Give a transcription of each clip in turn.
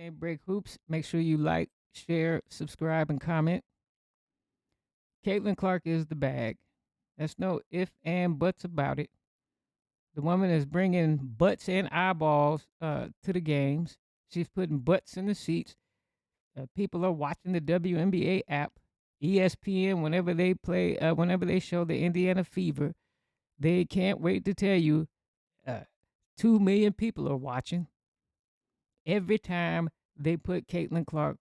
Ain't Break Hoops. Make sure you like, share, subscribe, and comment. Caitlin Clark is the bag. There's no if and buts about it. The woman is bringing butts and eyeballs to the games. She's putting butts in the seats. People are watching the WNBA app, ESPN, whenever they play, whenever they show the Indiana Fever. They can't wait to tell you uh, 2 million people are watching every time they put Caitlin Clark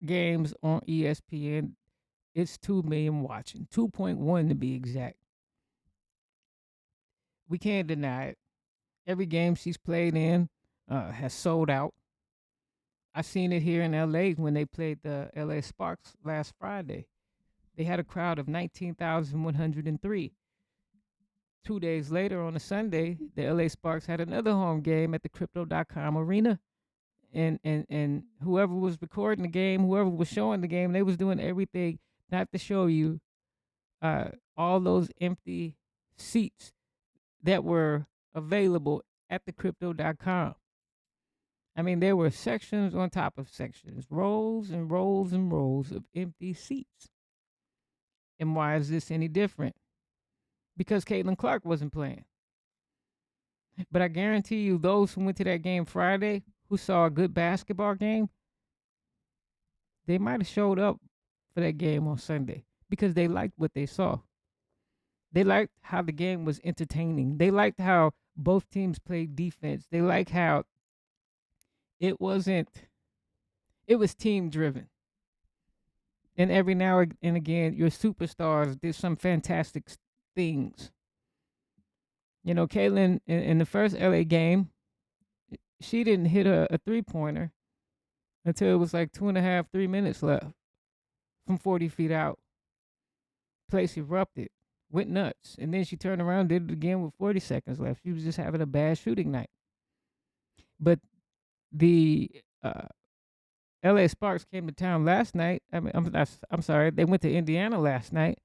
games on ESPN. It's 2 million watching, 2.1 to be exact. We can't deny it. Every game she's played in has sold out. I seen it here in LA when they played the LA Sparks last Friday. They had a crowd of 19,103. 2 days later on a Sunday, the LA Sparks had another home game at the crypto.com arena. And whoever was recording the game, whoever was showing the game, they was doing everything not to show you all those empty seats that were available at the crypto.com. I mean, there were sections on top of sections, rows and rows and rows of empty seats. And why is this any different? Because Caitlin Clark wasn't playing. But I guarantee you, those who went to that game Friday, who saw a good basketball game, they might have showed up for that game on Sunday because they liked what they saw. They liked how the game was entertaining. They liked how both teams played defense. They liked how it was team driven. And every now and again, your superstars did some fantastic things. You know, Caitlin in the first LA game, she didn't hit a 3-pointer until it was like 2.5, 3 minutes left from 40 feet out. Place erupted, went nuts. And then she turned around, did it again with 40 seconds left. She was just having a bad shooting night. But the LA Sparks came to town last night. I mean, I'm sorry. They went to Indiana last night,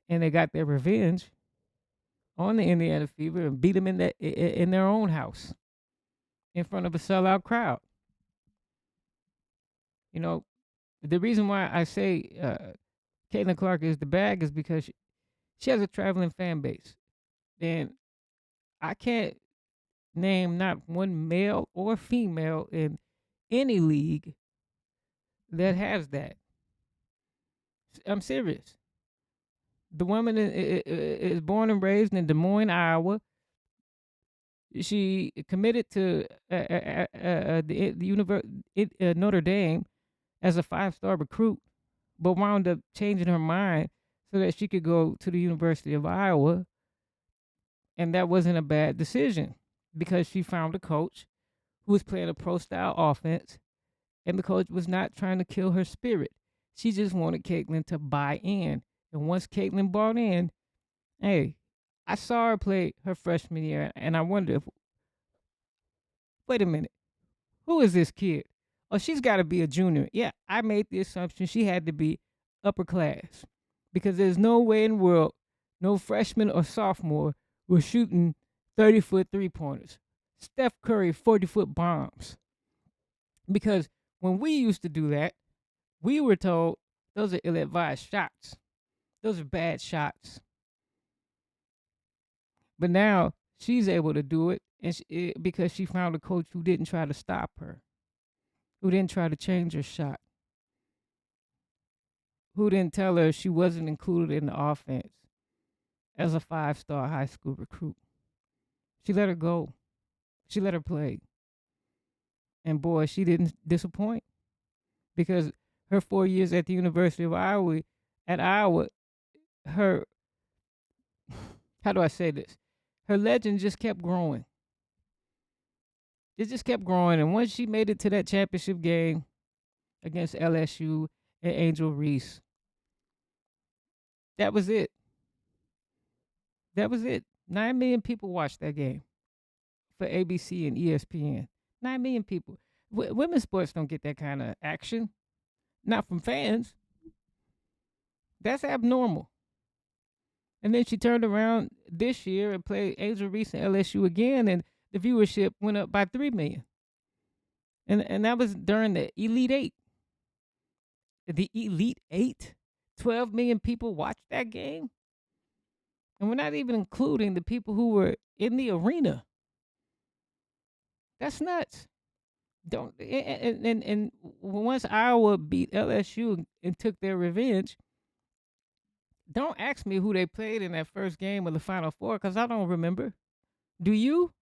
and they got their revenge on the Indiana Fever and beat them in their own house in front of a sellout crowd. You know, the reason why I say Caitlin Clark is the bag is because she has a traveling fan base, and I can't name not one male or female in any league that has that. I'm serious. The woman is born and raised in Des Moines, Iowa. She committed to Notre Dame as a 5-star recruit, but wound up changing her mind so that she could go to the University of Iowa. And that wasn't a bad decision because she found a coach who was playing a pro-style offense, and the coach was not trying to kill her spirit. She just wanted Caitlin to buy in. And once Caitlin bought in, hey, I saw her play her freshman year, and I wondered, wait a minute, who is this kid? Oh, she's got to be a junior. Yeah, I made the assumption she had to be upper class because there's no way in the world no freshman or sophomore was shooting 30-foot three-pointers. Steph Curry 40-foot bombs. Because when we used to do that, we were told those are ill-advised shots. Those are bad shots. But now she's able to do it, and because she found a coach who didn't try to stop her, who didn't try to change her shot, who didn't tell her she wasn't included in the offense as a 5-star high school recruit. She let her go. She let her play. And boy, she didn't disappoint because her 4 years at the University of Iowa, her, how do I say this? Her legend just kept growing. It just kept growing. And once she made it to that championship game against LSU and Angel Reese, that was it. That was it. 9 million people watched that game for ABC and ESPN. 9 million people. Women's sports don't get that kind of action. Not from fans. That's abnormal. And then she turned around this year and played Angel Reese and LSU again, and the viewership went up by 3 million. and that was during the Elite Eight. The Elite Eight, 12 million people watched that game, and we're not even including the people who were in the arena. That's nuts. Don't and once Iowa beat LSU and took their revenge, don't ask me who they played in that first game of the Final Four because I don't remember. Do you?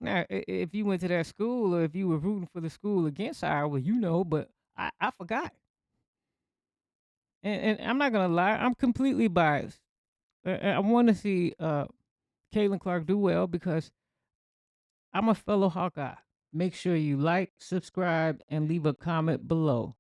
Now, if you went to that school or if you were rooting for the school against Iowa, you know, but I forgot. And I'm not gonna lie, I'm completely biased. I want to see Caitlin Clark do well because I'm a fellow Hawkeye. Make sure you like, subscribe, and leave a comment below.